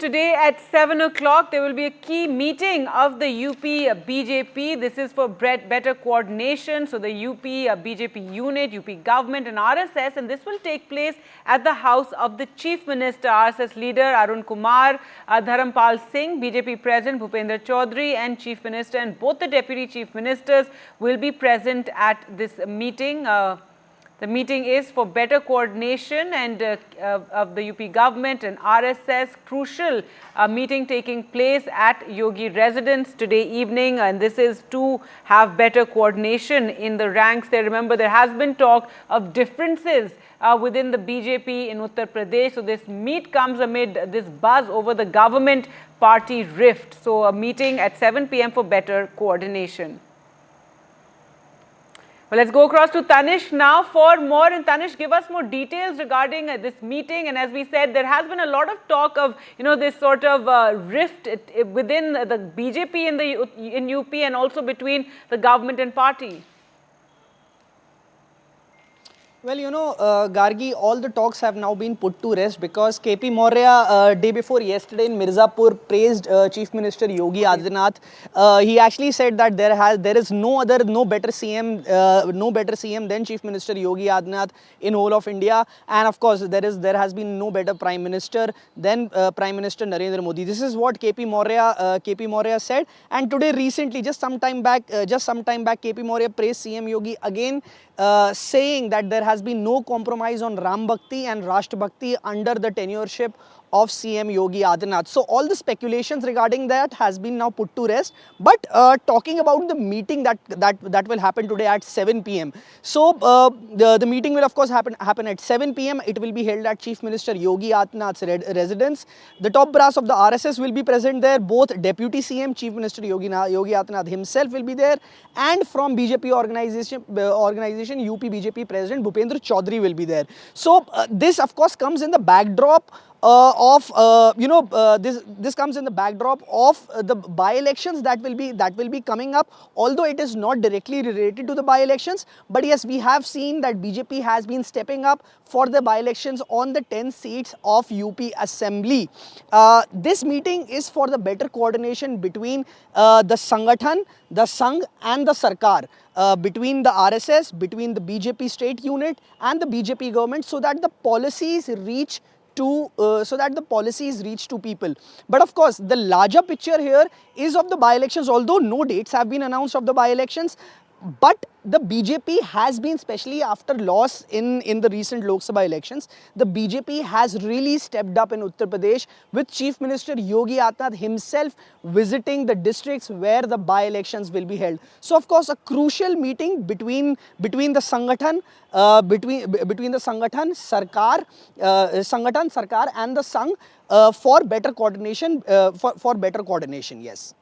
Today at 7 o'clock, there will be a key meeting of the UP BJP. This is for better coordination. So the UP BJP unit, UP government and RSS, and this will take place at the house of the Chief Minister, RSS leader Arun Kumar, Dharampal Singh, BJP President Bhupender Chaudhary and Chief Minister, and both the Deputy Chief Ministers will be present at this meeting. The meeting is for better coordination and of the UP government and RSS. Crucial meeting taking place at Yogi residence today evening, and this is to have better coordination in the ranks there. Remember, there has been talk of differences within the BJP in Uttar Pradesh. So this meet comes amid this buzz over the government party rift. So a meeting at 7 p.m. for better coordination. Well, let's go across to Tanish now for more. And Tanish, give us more details regarding this meeting. And as we said, there has been a lot of talk of, this sort of rift within the BJP in UP and also between the government and party. Well, Gargi, all the talks have now been put to rest because KP Maurya, day before yesterday in Mirzapur, praised Chief Minister Yogi Adityanath. He actually said that there is no better CM than Chief Minister Yogi Adityanath in whole of India, and of course there has been no better Prime Minister than Prime Minister Narendra Modi. This is what KP Maurya said, and today recently, just some time back, KP Maurya praised CM Yogi again, saying that there has been no compromise on Ram Bhakti and Rashtra Bhakti under the tenureship of CM Yogi Adityanath. So all the speculations regarding that has been now put to rest. But talking about the meeting that will happen today at 7 p.m. So the meeting will of course happen at 7 p.m. It will be held at Chief Minister Yogi Adityanath's residence. The top brass of the RSS will be present there. Both Deputy CM, Chief Minister Yogi Adityanath himself will be there, and from BJP organization UP BJP President Bhupender Chaudhary will be there. So this of course comes in the backdrop this comes in the backdrop of the by-elections that will be coming up, although it is not directly related to the by-elections. But yes, we have seen that BJP has been stepping up for the by-elections on the 10 seats of UP Assembly. This meeting is for the better coordination between the Sangathan, the Sangh and the Sarkar, between the RSS, between the BJP state unit and the BJP government, so that the policies reach to people. But of course, the larger picture here is of the by-elections, although no dates have been announced of the by-elections. But the BJP has been, especially after loss in the recent Lok Sabha elections, the BJP has really stepped up in Uttar Pradesh, with Chief Minister Yogi Adityanath himself visiting the districts where the by-elections will be held. So of course, a crucial meeting between the Sangathan, between the Sangathan, Sarkar and the Sangh for better coordination. Yes.